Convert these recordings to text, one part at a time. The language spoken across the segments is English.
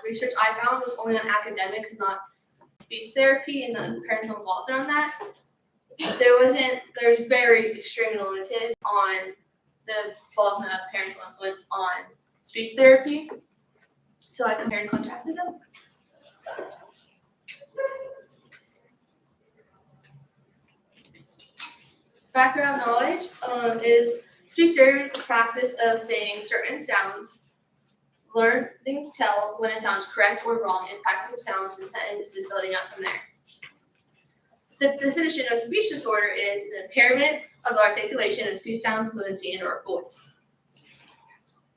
research I found was only on academics, not speech therapy and the parental involvement on that. There's very extremely limited on the involvement of parental influence on speech therapy. So I compared and contrasted them. Background knowledge is speech therapy is the practice of saying certain sounds, learning to tell when it sounds correct or wrong, and practicing sounds and sentences building up from there. The definition of speech disorder is an impairment of the articulation of speech sounds, fluency, and/or voice.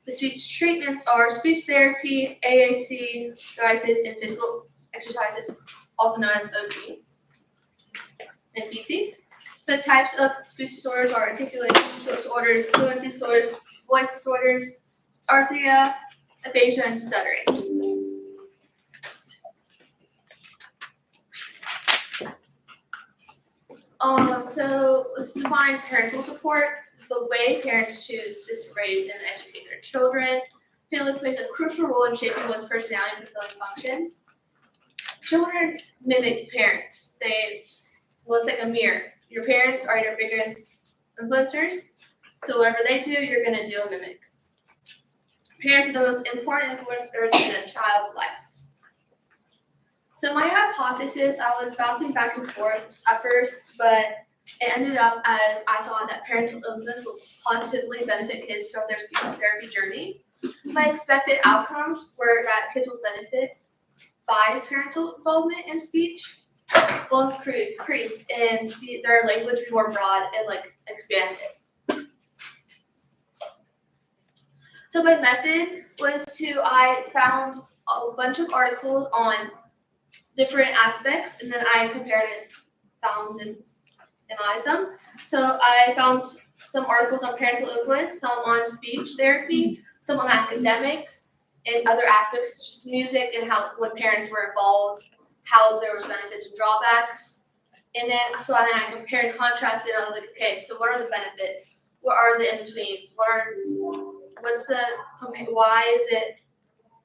The speech treatments are speech therapy, AAC devices, and physical exercises, also known as OT and PT. The types of speech disorders are articulation disorders, fluency disorders, voice disorders, dysarthria, aphasia, and stuttering. So let's define parental support. It's the way parents choose to raise and educate their children. Family plays a crucial role in shaping one's personality and fulfilling functions. Children mimic parents. It's like a mirror. Your parents are your biggest influencers, so whatever they do, you're going to do and mimic. Parents are the most important influencers in a child's life. So my hypothesis, I was bouncing back and forth at first, but it ended up as I thought that parental influence will positively benefit kids throughout their speech therapy journey. My expected outcomes were that kids will benefit by parental involvement in speech, will increase and their language be more broad and expanded. So my method was I found a bunch of articles on different aspects, and then I compared and found and analyzed them. So I found some articles on parental influence, some on speech therapy, some on academics, and other aspects, just music and how when parents were involved, how there was benefits and drawbacks. And then I compared and contrasted. I was like, okay, so what are the benefits? What are the in-betweens? Why is it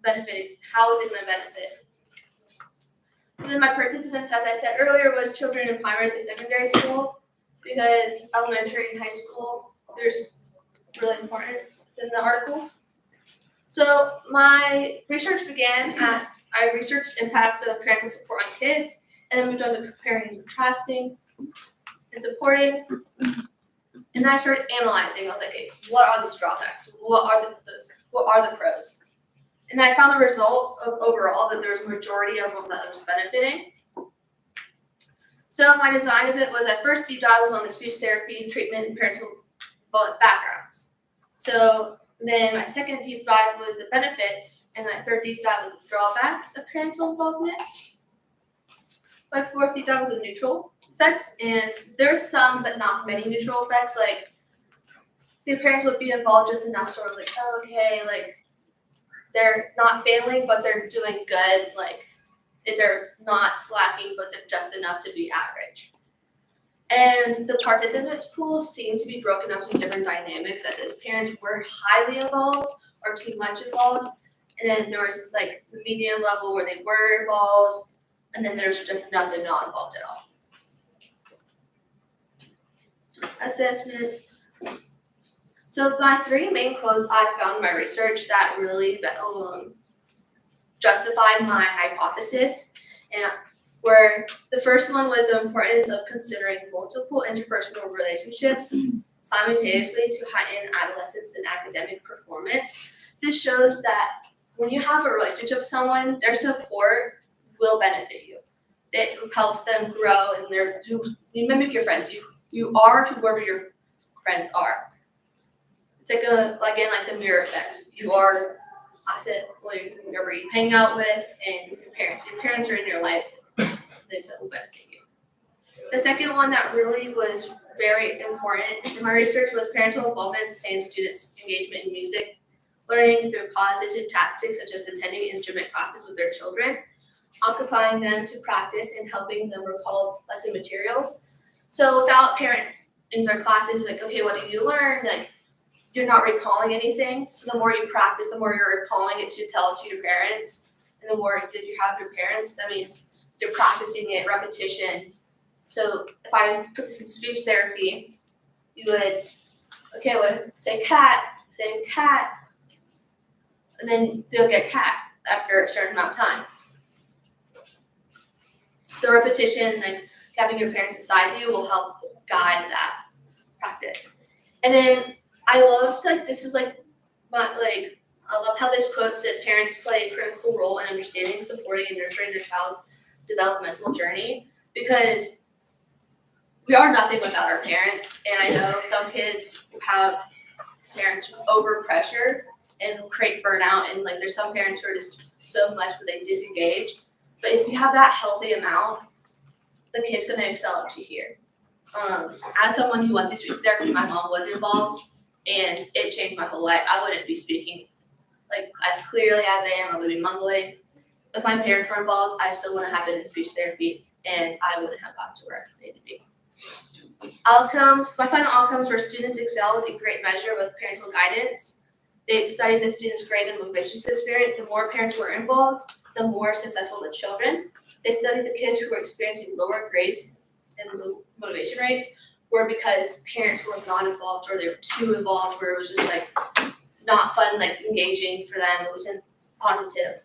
benefiting? How is it going to benefit? So then my participants, as I said earlier, was children in primary to secondary school, because elementary and high school, there's really important in the articles. So my research began I researched impacts of parental support on kids, and then moved on to comparing and contrasting and supporting. And then I started analyzing. I was like, okay, what are these drawbacks? What are the pros? And I found the result of overall that there was a majority of them that was benefiting. So my design of it was at first deep dive was on the speech therapy, treatment, and parental backgrounds. So then my second deep dive was the benefits, and my third deep dive was the drawbacks of parental involvement. My fourth deep dive was the neutral effects, and there's some but not many neutral effects. Like the parents would be involved just enough, so I was like, oh, okay, they're not failing, but they're doing good. They're not slacking, but they're just enough to be average. And the participants pool seemed to be broken up into different dynamics, as parents were highly involved or too much involved. And then there was the medium level where they were involved, and then there's just nothing not involved at all. Assessment. So my three main quotes I found in my research that really justified my hypothesis, and where the first one was the importance of considering multiple interpersonal relationships simultaneously to heighten adolescence and academic performance. This shows that when you have a relationship with someone, their support will benefit you. It helps them grow, and you mimic your friends. You are whoever your friends are. It's like the mirror effect. You are whoever you hang out with, and your parents. Your parents are in your lives. They will benefit you. The second one that really was very important in my research was parental involvement to sustain students' engagement in music, learning through positive tactics such as attending instrument classes with their children, occupying them to practice, and helping them recall lesson materials. So without parent in their classes, okay, what did you learn? You're not recalling anything. So the more you practice, the more you're recalling it to tell it to your parents. and the more good you have your parents, that means you're practicing it, repetition. So if I put this in speech therapy, you would, okay, would say cat, and then they'll get cat after a certain amount of time. So repetition, like having your parents beside you, will help guide that practice. And then I loved, like, this is like I love how this puts that parents play a critical role in understanding, supporting, and nurturing their child's developmental journey, because we are nothing without our parents. And I know some kids have parents over pressure and create burnout, and like there's some parents who are just so much that they disengage. But if you have that healthy amount, the kid's gonna excel up to here. As someone who went through speech therapy, my mom was involved, and it changed my whole life. I wouldn't be speaking like as clearly as I am. I would be mumbling. If my parents were involved, I still wouldn't have been in speech therapy, and I wouldn't have gotten to where I needed to be. Outcomes. My final outcomes were students excelled in great measure with parental guidance. They studied the students' grade and motivation to the experience. The more parents were involved, the more successful the children. They studied the kids who were experiencing lower grades and motivation rates were because parents were not involved, or they were too involved, where it was just like not fun, like engaging for them. It wasn't positive.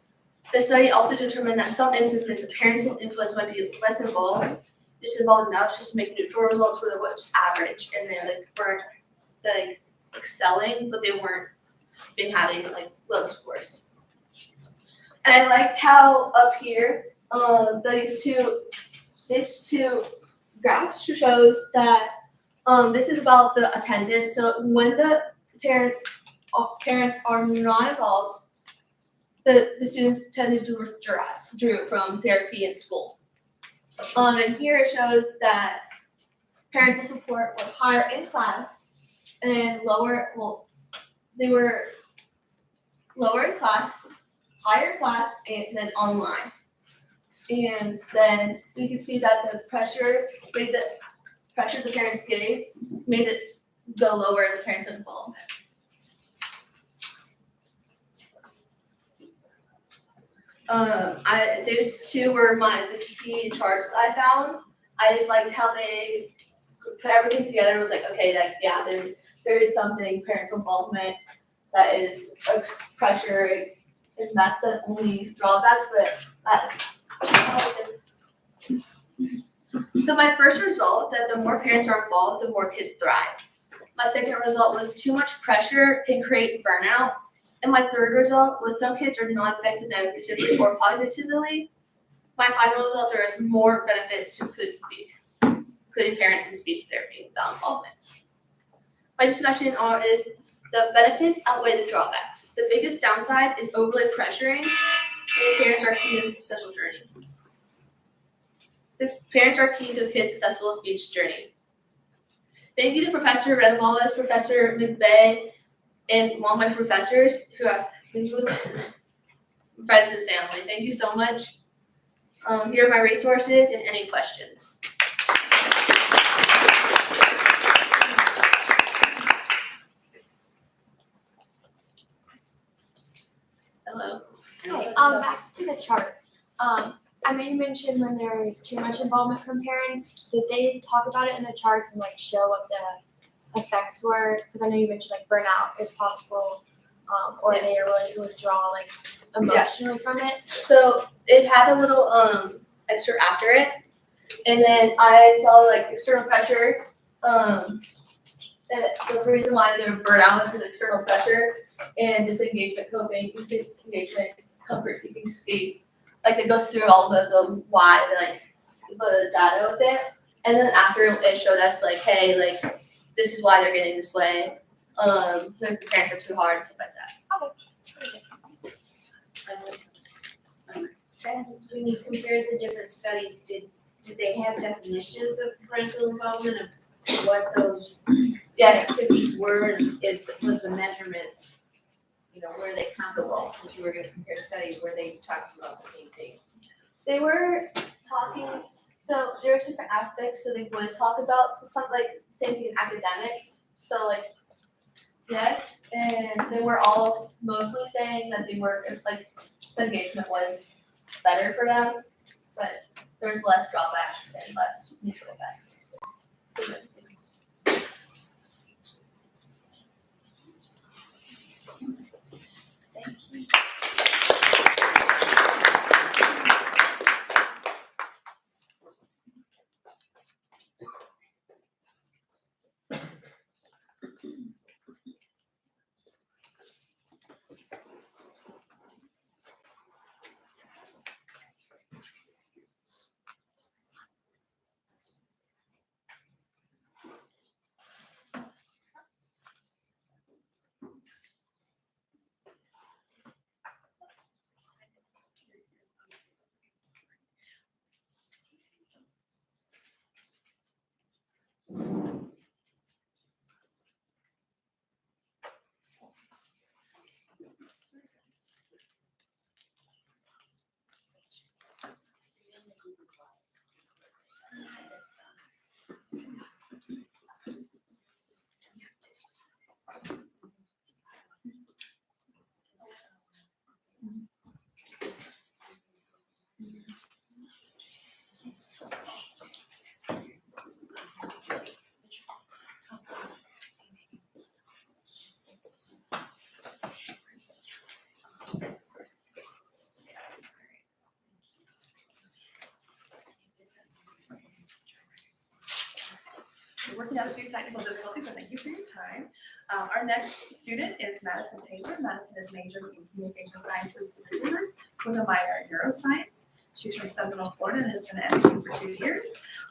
The study also determined that some instances the parental influence might be less involved, just involved enough just to make neutral results where they were just average, and then like weren't like excelling, but they weren't been having like low scores. And I liked how up here, these two graphs shows that this is about the attendance. So when the parents are not involved, the students tend to withdraw from therapy in school. And here it shows that parental support were higher in class and lower. Well, they were lower in class, higher class, and then online. And then we can see that the pressure the parents gave made it go lower in the parents' involvement. Those two were the key charts I found. I just liked how they put everything together and was like, okay, like, yeah, there is something, parental involvement, that is pressure, and that's the only drawbacks, but that's positive. So my first result, that the more parents are involved, the more kids thrive. My second result was too much pressure can create burnout. And my third result was some kids are not affected negatively or positively. My final result, there is more benefits to including parents in speech therapy without involvement. My discussion is the benefits outweigh the drawbacks. The biggest downside is overly pressuring, and parents are key to the successful journey. The parents are key to a kid's successful speech journey. Thank you to Professor Renovales, Professor McVeigh, and all my professors who have been friends and family. Thank you so much. Here are my resources and any questions. Hello. Back to the chart. I know you mentioned when there's too much involvement from parents. Did they talk about it in the charts and like show what the effects were? Because I know you mentioned like burnout is possible, or they are willing to withdraw like emotionally from it. So it had a little extra after it, and then I saw like external pressure. And the reason why they were burnout is because external pressure and disengagement, coping, engagement, comfort seeking, escape. Like it goes through all the why, like the data with it, and then after it showed us like, hey, like this is why they're getting this way. Their parents are too hard and stuff like that. And when you compared the different studies, did they have definitions of parental involvement of what those activities were? Was the measurements, were they comparable? Because you were going to compare studies, were they talking about the same thing? They were talking, so there were different aspects, so they would talk about something like same thing in academics. So like, yes, and they were all mostly saying that they were like the engagement was better for them, but there's less drawbacks and less neutral effects. We're working out a few technical difficulties, so thank you for your time. Our next student is Madison Taylor. Madison is majoring in communication sciences and disorders with a minor in neuroscience. She's from Seminole, Florida, and has been at SEU for 2 years.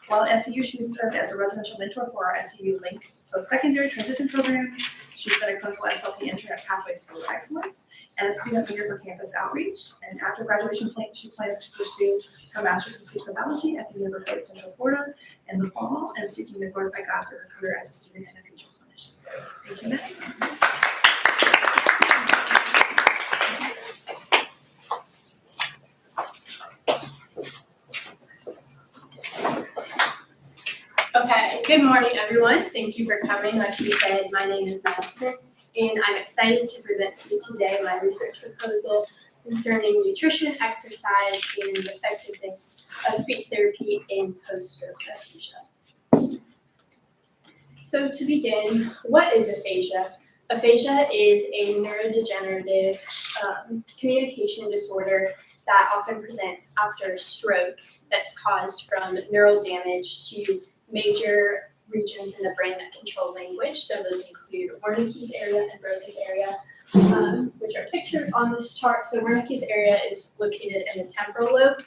While at SEU, she's served as a residential mentor for our SEU Link post-secondary transition program. She's been a clinical SLP intern at Pathway School of Excellence and a student leader for campus outreach. And after graduation, she plans to pursue her master's in speech pathology at the University of Central Florida in the fall and seeking to glorify God through her career as a student and a future clinician. Thank you, Madison. Okay, good morning, everyone. Thank you for coming. Like you said, my name is Madison, and I'm excited to present to you today my research proposal concerning nutrition, exercise, and the effectiveness of speech therapy in post-stroke aphasia. So to begin, what is aphasia? Aphasia is a neurodegenerative communication disorder that often presents after a stroke that's caused from neural damage to major regions in the brain that control language. So those include Wernicke's area and Broca's area, which are pictured on this chart. So Wernicke's area is located in the temporal lobe,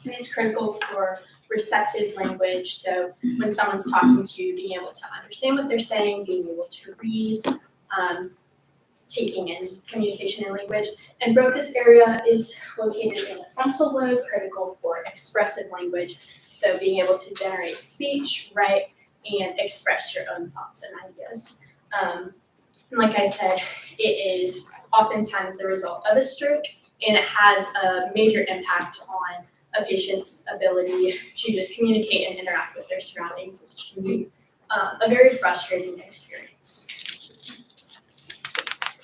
and it's critical for receptive language. So when someone's talking to you, being able to understand what they're saying, being able to read, taking in communication and language. And Broca's area is located in the frontal lobe, critical for expressive language. So being able to generate speech, write, and express your own thoughts and ideas. And like I said, it is oftentimes the result of a stroke, and it has a major impact on a patient's ability to just communicate and interact with their surroundings, which can be a very frustrating experience.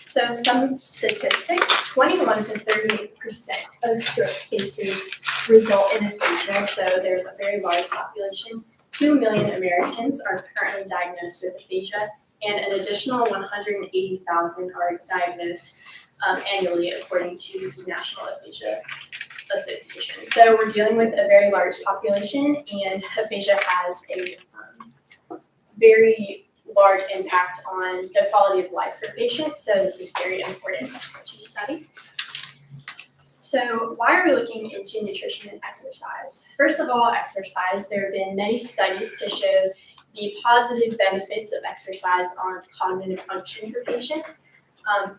So some statistics, 21 to 38% of stroke cases result in aphasia, so there's a very large population. 2 million Americans are currently diagnosed with aphasia, and an additional 180,000 are diagnosed annually according to the National Aphasia Association. So we're dealing with a very large population, and aphasia has a very large impact on the quality of life for patients, so this is very important to study. So why are we looking into nutrition and exercise? First of all, exercise. There have been many studies to show the positive benefits of exercise on cognitive function for patients.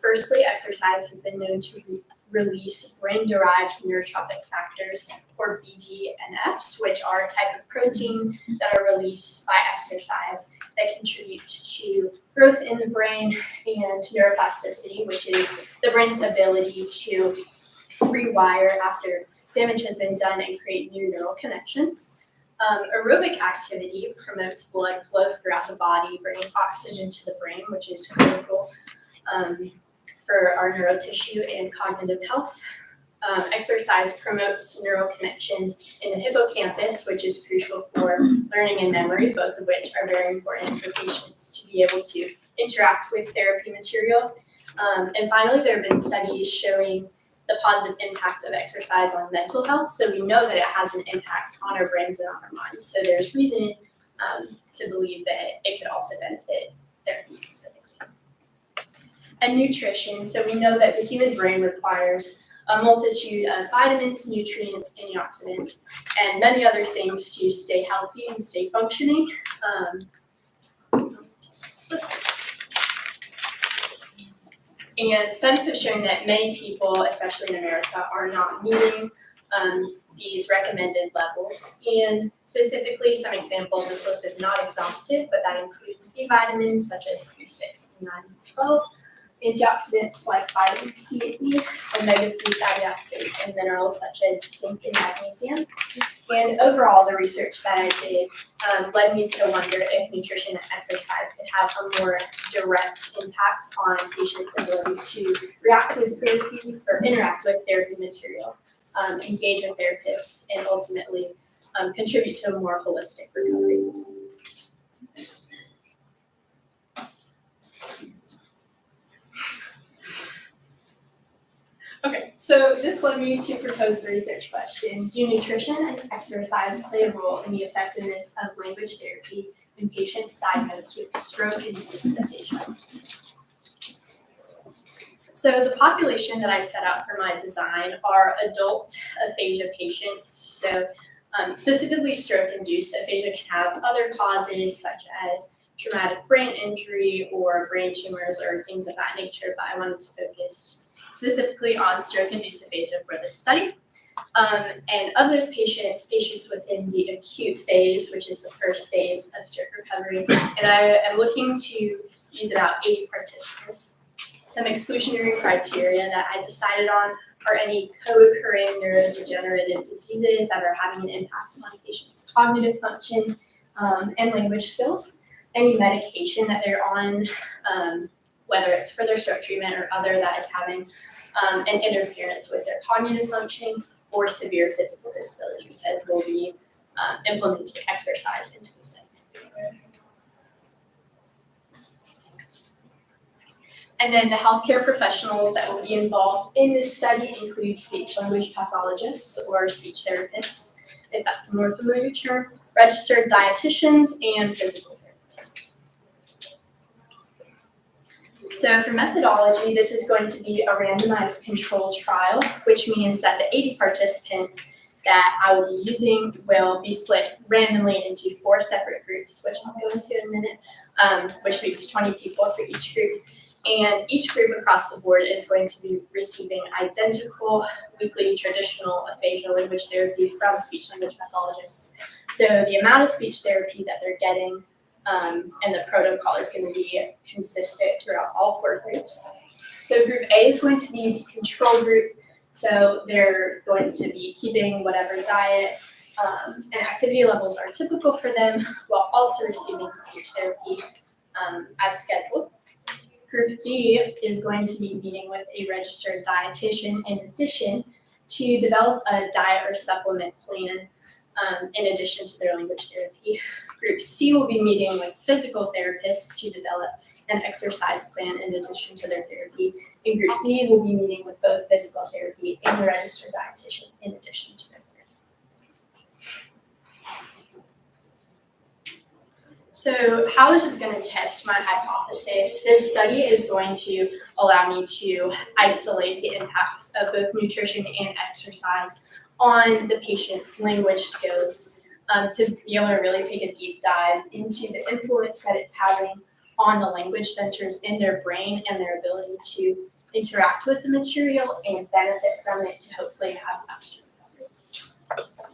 Firstly, exercise has been known to release brain-derived neurotrophic factors, or BDNFs, which are a type of protein that are released by exercise that contribute to growth in the brain and neuroplasticity, which is the brain's ability to rewire after damage has been done and create new neural connections. Aerobic activity promotes blood flow throughout the body, bringing oxygen to the brain, which is critical for our neurotissue and cognitive health. Exercise promotes neural connections in the hippocampus, which is crucial for learning and memory, both of which are very important for patients to be able to interact with therapy material. And finally, there have been studies showing the positive impact of exercise on mental health. So we know that it has an impact on our brains and on our minds. So there's reason to believe that it could also benefit therapy specifically. And nutrition. So we know that the human brain requires a multitude of vitamins, nutrients, antioxidants, and many other things to stay healthy and stay functioning. And studies have shown that many people, especially in America, are not meeting these recommended levels. And specifically, some examples, this list is not exhaustive, but that includes B vitamins such as B6, B9, and B12, antioxidants like vitamin C and E, omega-3 fatty acids, and minerals such as zinc and magnesium. And overall, the research that I did led me to wonder if nutrition and exercise could have a more direct impact on patients' ability to react with therapy or interact with therapy material, engage with therapists, and ultimately contribute to a more holistic recovery. Okay, so this led me to propose the research question: do nutrition and exercise play a role in the effectiveness of language therapy in patients diagnosed with stroke-induced aphasia? So the population that I've set out for my design are adult aphasia patients. So specifically stroke-induced aphasia can have other causes such as traumatic brain injury or brain tumors or things of that nature, but I wanted to focus specifically on stroke-induced aphasia for this study. And of those patients within the acute phase, which is the first phase of stroke recovery, and I am looking to use about 80 participants. Some exclusionary criteria that I decided on are any co-occurring neurodegenerative diseases that are having an impact on patients' cognitive function and language skills, any medication that they're on, whether it's for their stroke treatment or other that is having an interference with their cognitive function, or severe physical disability, because we'll be implementing exercise into the study. And then the healthcare professionals that will be involved in this study include speech-language pathologists or speech therapists, if that's a more familiar term, registered dietitians, and physical therapists. So for methodology, this is going to be a randomized controlled trial, which means that the 80 participants that I will be using will be split randomly into 4 separate groups, which I'll go into in a minute, which means 20 people for each group. And each group across the board is going to be receiving identical weekly traditional aphasia language therapy from speech-language pathologists. So the amount of speech therapy that they're getting and the protocol is going to be consistent throughout all 4 groups. So group A is going to be the control group. So they're going to be keeping whatever diet and activity levels are typical for them while also receiving speech therapy as scheduled. Group B is going to be meeting with a registered dietitian in addition to develop a diet or supplement plan in addition to their language therapy. Group C will be meeting with physical therapists to develop an exercise plan in addition to their therapy. And Group D will be meeting with both physical therapy and a registered dietitian in addition to their therapy. So how is this going to test my hypothesis? This study is going to allow me to isolate the impacts of both nutrition and exercise on the patient's language skills to be able to really take a deep dive into the influence that it's having on the language centers in their brain and their ability to interact with the material and benefit from it to hopefully have faster recovery.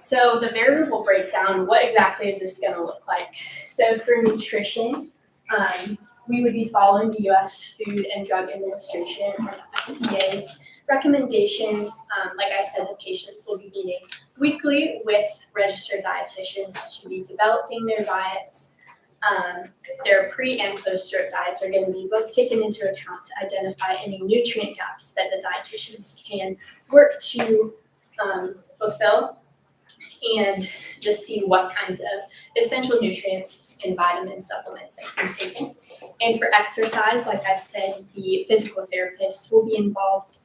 So the variable breakdown, what exactly is this going to look like? So for nutrition, we would be following the U.S. Food and Drug Administration, or FDA's recommendations. Like I said, the patients will be meeting weekly with registered dietitians to be developing their diets. their pre and post-stroke diets are going to be both taken into account to identify any nutrient gaps that the dietitians can work to fulfill, and just see what kinds of essential nutrients and vitamin supplements that can be taken. And for exercise, like I said, the physical therapist will be involved,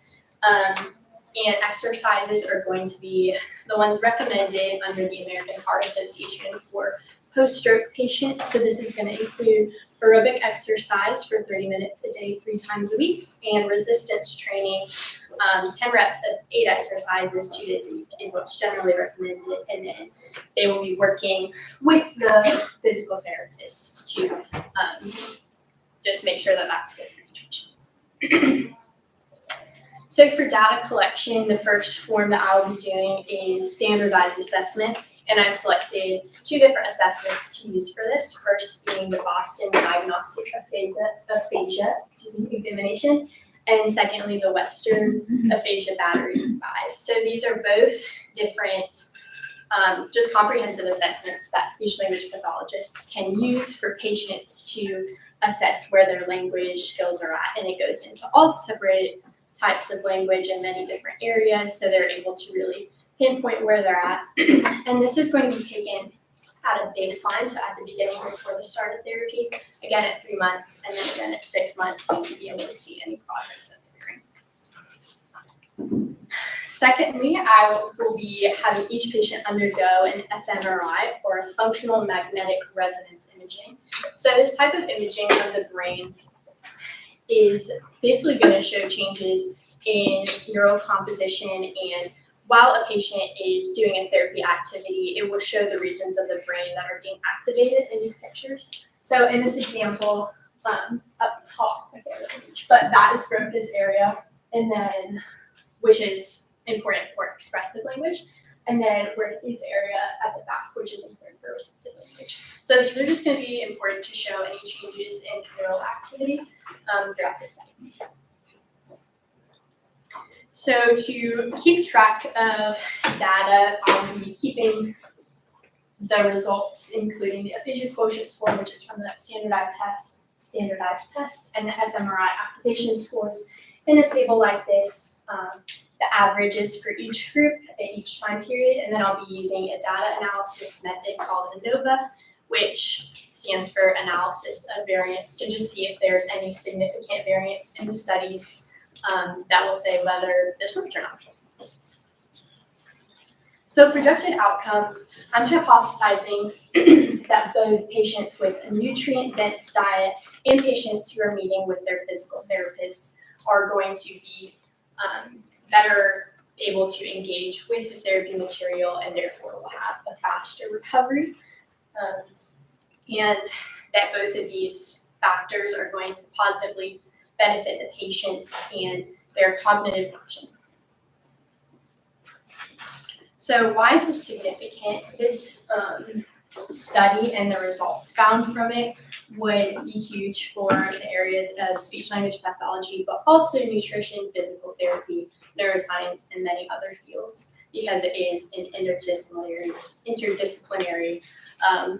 and exercises are going to be the ones recommended under the American Heart Association for post-stroke patients. So this is going to include aerobic exercise for 30 minutes a day, 3 times a week, and resistance training, 10 reps of 8 exercises, 2 days a week is what's generally recommended. And then they will be working with the physical therapist to just make sure that that's good for each patient. So for data collection, the first form that I will be doing is standardized assessment. And I've selected 2 different assessments to use for this. First being the Boston Diagnostic Aphasia examination, and secondly, the Western Aphasia Battery Revise. So these are both different, just comprehensive assessments that speech language pathologists can use for patients to assess where their language skills are at. And it goes into all separate types of language in many different areas, so they're able to really pinpoint where they're at. And this is going to be taken at a baseline, so at the beginning before the start of therapy, again at 3 months, and then again at 6 months to be able to see any progress that's occurring. Secondly, I will be having each patient undergo an fMRI, or a functional magnetic resonance imaging. So this type of imaging of the brain is basically going to show changes in neural composition, and while a patient is doing a therapy activity, it will show the regions of the brain that are being activated in these pictures. So in this example, up top, but that is Broca's area, and then, which is important for expressive language, and then Wernicke's area at the back, which is important for receptive language. So these are just going to be important to show any changes in neural activity throughout the study. So to keep track of data, I'll be keeping the results, including the aphasia quotient score, which is from the standardized tests, and the fMRI activation scores in a table like this, the averages for each group at each time period, and then I'll be using a data analysis method called ANOVA, which stands for analysis of variance, to just see if there's any significant variance in the studies that will say whether this worked or not. So projected outcomes, I'm hypothesizing that both patients with a nutrient-dense diet and patients who are meeting with their physical therapists are going to be better able to engage with the therapy material, and therefore will have a faster recovery. And that both of these factors are going to positively benefit the patients and their cognitive function. So why is this significant? This study and the results found from it would be huge for the areas of speech language pathology, but also nutrition, physical therapy, neuroscience, and many other fields, because it is an interdisciplinary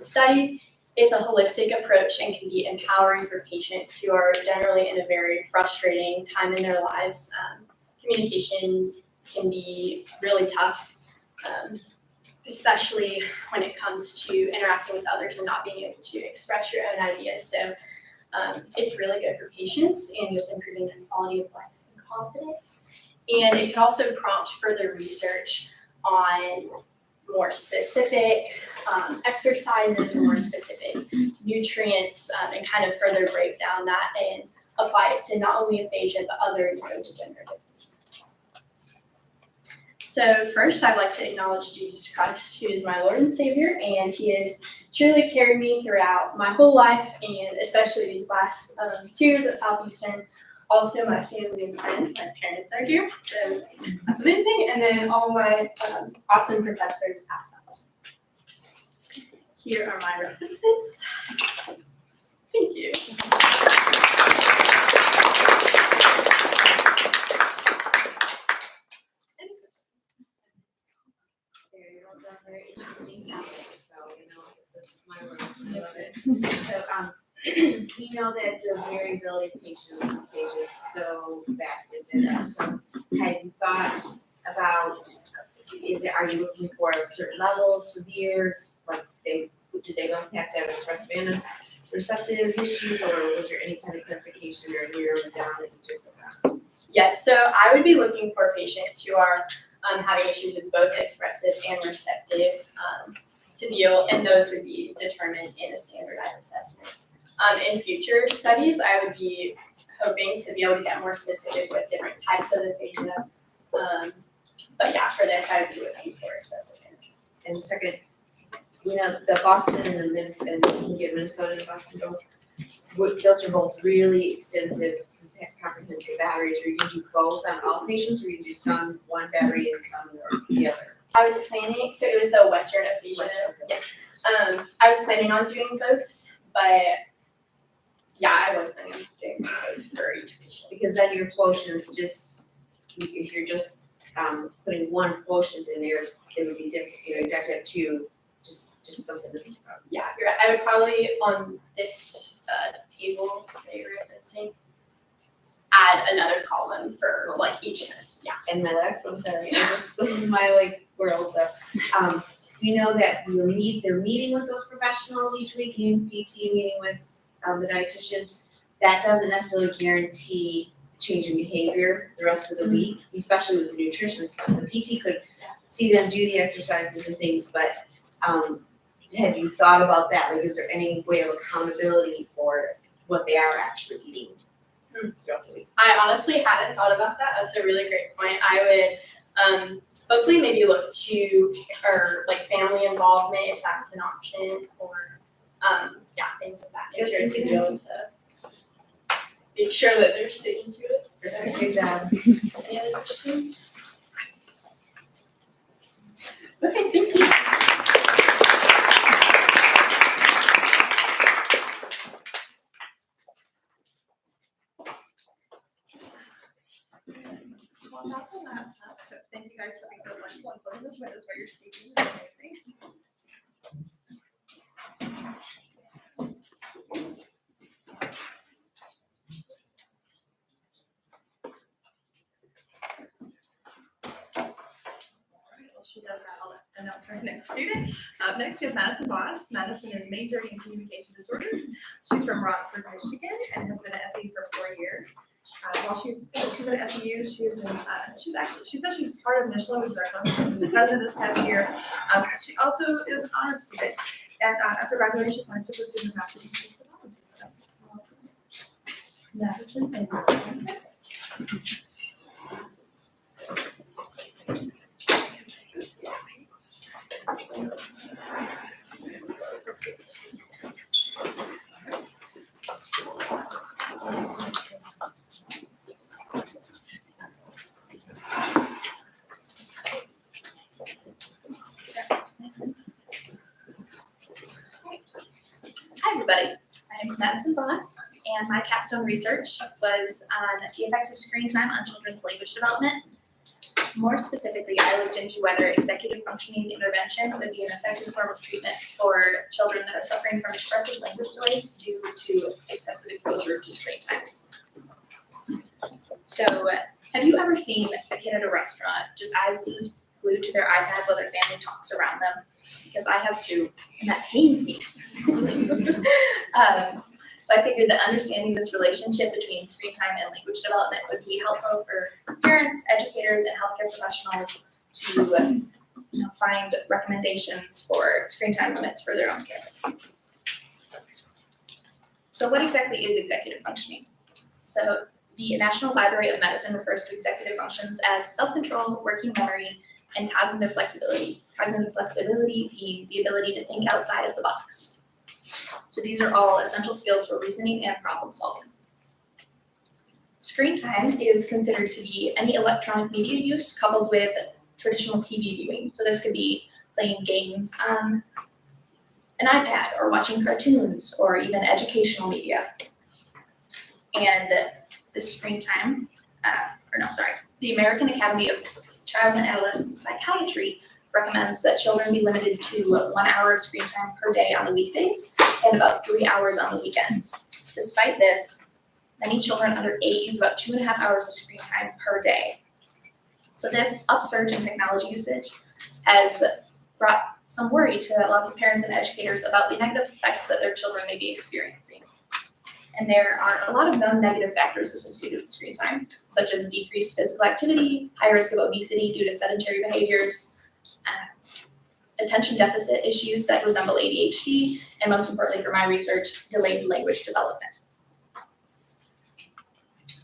study. It's a holistic approach and can be empowering for patients who are generally in a very frustrating time in their lives. Communication can be really tough, especially when it comes to interacting with others and not being able to express your own ideas. So it's really good for patients and just improving their quality of life and confidence. And it can also prompt further research on more specific exercises and more specific nutrients, and kind of further break down that and apply it to not only aphasia but other neurodegenerative diseases. So first, I'd like to acknowledge Jesus Christ, who is my Lord and Savior, and He has truly carried me throughout my whole life, and especially these last 2 years at Southeastern. Also, my family and friends, my parents are here, so that's amazing. And then all my awesome professors at Southeastern. Here are my references. Thank you. Any questions? Very well done, very interesting topic, so, This is my word. I love it. So, we know that the variability of patients is so vast and diverse. So, have you thought about, are you looking for a certain level, severe, like do they don't have to have expressive and receptive issues, or was there any kind of clarification or narrowing down that you took about? Yes, so I would be looking for patients who are having issues with both expressive and receptive to be able, and those would be determined in a standardized assessments. In future studies, I would be hoping to be able to get more specific with different types of aphasia. But yeah, for this, I would be looking for expressive and And second, you know, the Boston and the Minnesota and Boston those are both really extensive, comprehensive batteries. Are you gonna do both on all patients, or you do some one battery and some the other? I was planning, so it was a Western aphasia. Yeah. I was planning on doing both, but yeah, I was planning on doing both for each patient. Because then your quotients just, if you're just putting one quotient in there, it would be different, you know, you'd have to have two, just something to think about. Yeah, you're right. I would probably on this table that you're referencing add another column for like each test. Yeah. And my last one, sorry, this is my like world, so, we know that they're meeting with those professionals each week, PT meeting with, the dietitian. That doesn't necessarily guarantee change in behavior the rest of the week, especially with the nutrition stuff. The PT could see them do the exercises and things, but, have you thought about that? Like, is there any way of accountability for what they are actually eating throughout the week? I honestly hadn't thought about that. That's a really great point. I would hopefully maybe look to or like family involvement if that's an option, or yeah, things of that nature to be able to make sure that they're sticking to it. Good job. Any other questions? Okay, thank you. Well, not the laptop, so thank you guys for being so flexible and closing those windows while you're speaking. It's amazing. While she does that, I'll announce our next student. Up next, we have Madison Voss. Madison is majoring in communication disorders. She's from Rockford, Michigan, and has been at SE for 4 years. While she's at SEU, she says she's part of Michelin, which is our competition, the president this past year. She also is an honor student, and after graduation, she plans to pursue the master's in technology. So, Madison and Madison. Hi everybody, my name is Madison Voss, and my capstone research was on the effects of screen time on children's language development. More specifically, I looked into whether executive functioning intervention would be an effective form of treatment for children that are suffering from expressive language delays due to excessive exposure to screen time. So, have you ever seen a kid at a restaurant just eyes glued to their iPad while their family talks around them? Because I have two, and that pains me. So I figured that understanding this relationship between screen time and language development would be helpful for parents, educators, and healthcare professionals to find recommendations for screen time limits for their own kids. So what exactly is executive functioning? So the National Library of Medicine refers to executive functions as self-control, working memory, and cognitive flexibility. Cognitive flexibility being the ability to think outside of the box. So these are all essential skills for reasoning and problem solving. Screen time is considered to be any electronic media use coupled with traditional TV viewing. So this could be playing games on an iPad or watching cartoons or even educational media. And the screen time, the American Academy of Child and Adolescent Psychiatry recommends that children be limited to 1 hour of screen time per day on the weekdays and about 3 hours on the weekends. Despite this, many children under 8 use about 2.5 hours of screen time per day. So this upsurge in technology usage has brought some worry to lots of parents and educators about the negative effects that their children may be experiencing. And there are a lot of known negative factors associated with screen time, such as decreased physical activity, high risk of obesity due to sedentary behaviors, attention deficit issues that resemble ADHD, and most importantly for my research, delayed language development.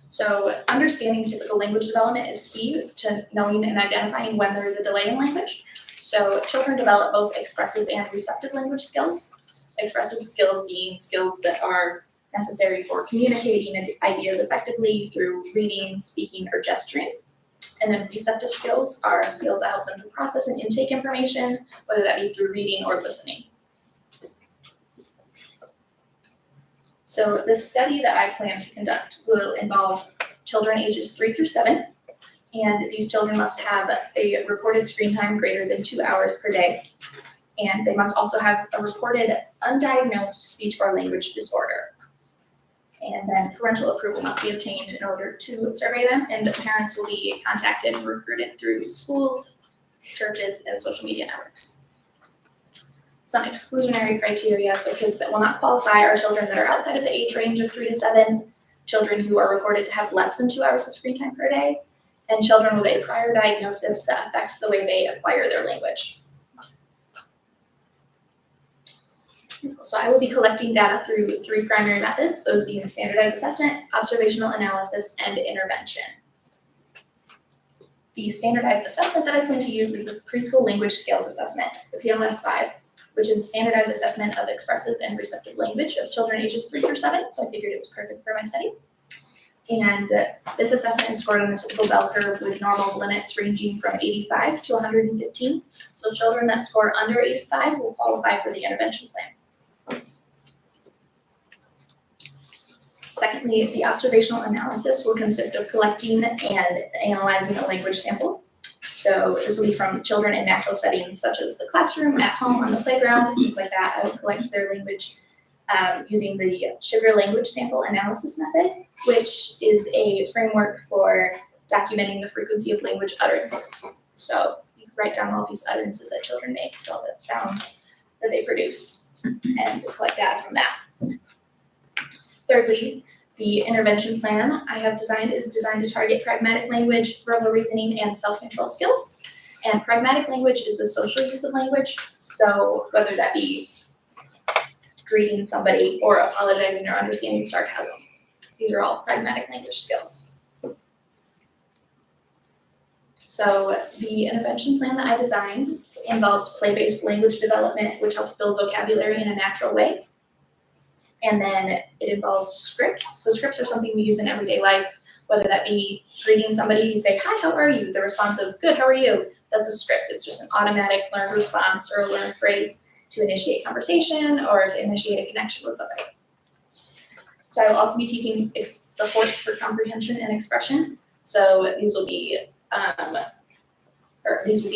So understanding typical language development is key to knowing and identifying when there is a delay in language. So children develop both expressive and receptive language skills. Expressive skills being skills that are necessary for communicating ideas effectively through reading, speaking, or gesturing. And then receptive skills are skills that help them to process and intake information, whether that be through reading or listening. So the study that I plan to conduct will involve children ages 3 through 7, and these children must have a reported screen time greater than 2 hours per day, and they must also have a reported undiagnosed speech or language disorder. And then parental approval must be obtained in order to survey them, and the parents will be contacted and recruited through schools, churches, and social media networks. Some exclusionary criteria, so kids that will not qualify are children that are outside of the age range of 3 to 7, children who are reported to have less than 2 hours of screen time per day, and children with a prior diagnosis that affects the way they acquire their language. So I will be collecting data through 3 primary methods, those being standardized assessment, observational analysis, and intervention. The standardized assessment that I plan to use is the Preschool Language Skills Assessment, the PLS-5, which is a standardized assessment of expressive and receptive language of children ages 3 through 7, so I figured it was perfect for my study. And this assessment is scored on a typical bell curve with normal limits ranging from 85 to 115. So children that score under 85 will qualify for the intervention plan. Secondly, the observational analysis will consist of collecting and analyzing a language sample. So this will be from children in natural settings such as the classroom, at home, on the playground, things like that. I will collect their language using the sugar language sample analysis method, which is a framework for documenting the frequency of language utterances. So you write down all these utterances that children make, so all the sounds that they produce, and collect data from that. Thirdly, the intervention plan I have designed is designed to target pragmatic language, verbal reasoning, and self-control skills. And pragmatic language is the social use of language. So whether that be greeting somebody or apologizing or understanding sarcasm, these are all pragmatic language skills. So the intervention plan that I designed involves play-based language development, which helps build vocabulary in a natural way. And then it involves scripts. So scripts are something we use in everyday life, whether that be greeting somebody, you say, "Hi, how are you?" The response of, "Good, how are you?" That's a script. It's just an automatic learned response or a learned phrase to initiate conversation or to initiate a connection with somebody. So I will also be teaching supports for comprehension and expression. So these will be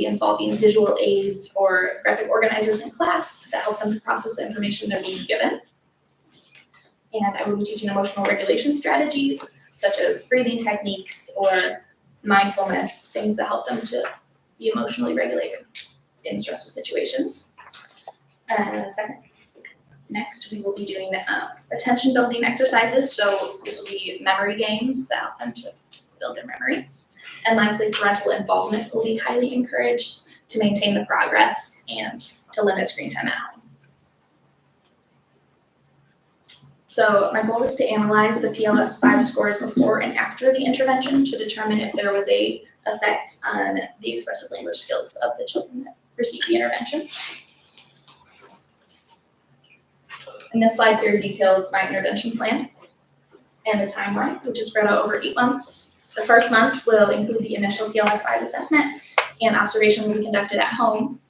involving visual aids or graphic organizers in class that help them to process the information they're being given. And I will be teaching emotional regulation strategies, such as breathing techniques or mindfulness, things that help them to be emotionally regulated in stressful situations. Next, we will be doing attention building exercises. So this will be memory games that help them to build their memory. And lastly, parental involvement will be highly encouraged to maintain the progress and to limit screen time at home. So my goal is to analyze the PLS-5 scores before and after the intervention to determine if there was a effect on the expressive language skills of the children that received the intervention. And this slide here details my intervention plan and the timeline, which is spread out over 8 months. The first month will include the initial PLS-5 assessment, and observation will be conducted at home.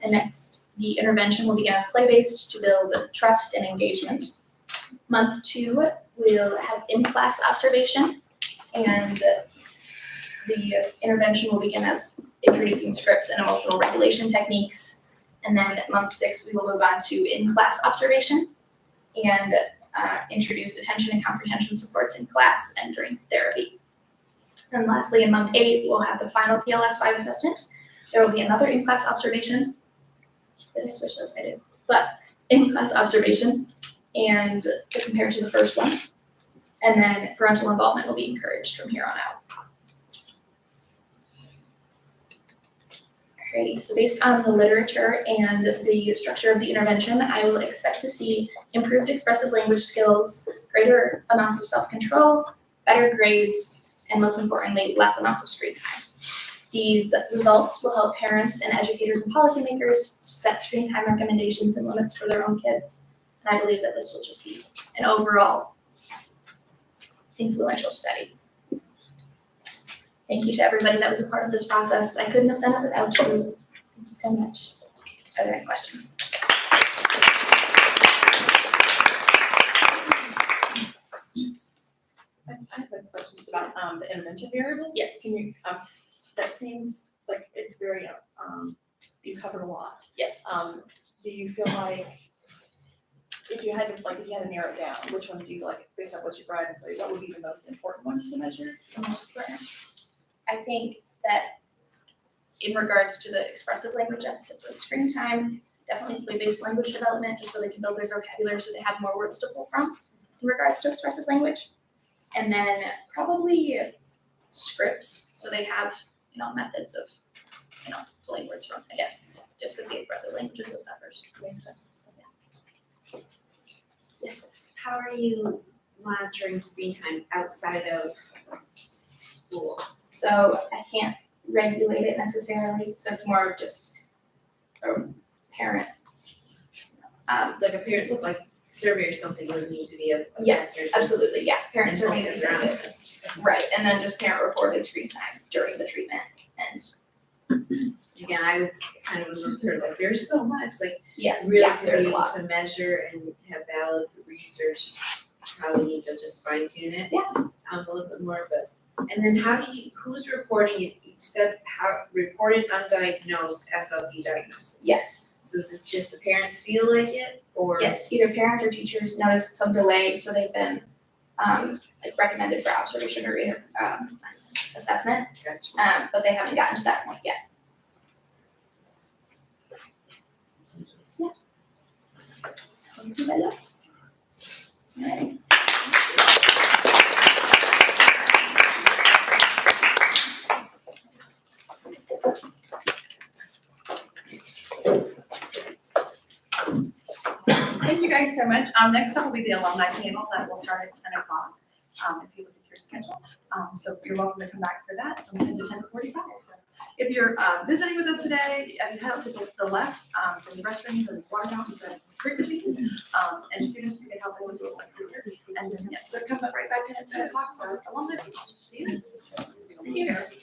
And next, the intervention will begin as play-based to build trust and engagement. Month 2, we'll have in-class observation, and the intervention will begin as introducing scripts and emotional regulation techniques. And then month 6, we will move on to in-class observation and introduce attention and comprehension supports in class and during therapy. And lastly, in month 8, we'll have the final PLS 5 assessment. There will be another in-class observation. Did I switch those? I did. But in-class observation and to compare to the first one. And then parental involvement will be encouraged from here on out. Alrighty, so based on the literature and the structure of the intervention, I will expect to see improved expressive language skills, greater amounts of self-control, better grades, and most importantly, less amounts of screen time. These results will help parents and educators and policymakers set screen time recommendations and limits for their own kids. And I believe that this will just be an overall influential study. Thank you to everybody that was a part of this process. I couldn't have done it without you. Thank you so much. Are there any questions? I have questions about the intervention variables. Yes. Can you, that seems like it's very, you covered a lot. Yes. Do you feel like if you had to narrow it down, which ones do you like, based on what you read, and so what would be the most important ones to measure? The most important. I think that in regards to the expressive language deficits with screen time, definitely play-based language development, just so they can build their vocabulary so they have more words to pull from in regards to expressive language. And then probably scripts, so they have, methods of, pulling words from, again, just because the expressive language is what suffers. Makes sense. Yes. How are you monitoring screen time outside of school? So I can't regulate it necessarily, so it's more of just a parent. Like a parent's like survey or something would need to be a Yes, factor. absolutely, yeah, parent And survey focus is around needed. this. Right, and then just parent reported screen time during the treatment, and Again, I would kind of was referred like there's so much, like yes, really yeah, to there's be a able lot. to measure and have valid research, probably need to just fine tune it. Yeah. A little bit more, but, and then who's reporting it? You said how reported undiagnosed SLP diagnosis. Yes, So is this just the parents feel like it, or? yes, either parents or teachers notice some delay, so they've been, recommended for observation or assessment, Gotcha. but they haven't gotten to that point yet. Yeah. I'll do my best. All right. Thank you guys so much. Next up will be the alumni panel that will start at 10 o'clock. If you look at your schedule. So you're welcome to come back for that from 10 to 10:45. So if you're visiting with us today, you head out to the left, there's the restrooms, there's water fountains and drink machines. And students, you can help them with those like here. And then, yeah, so come back right back in at 10 o'clock for alumni panel. See you then. Thank you guys.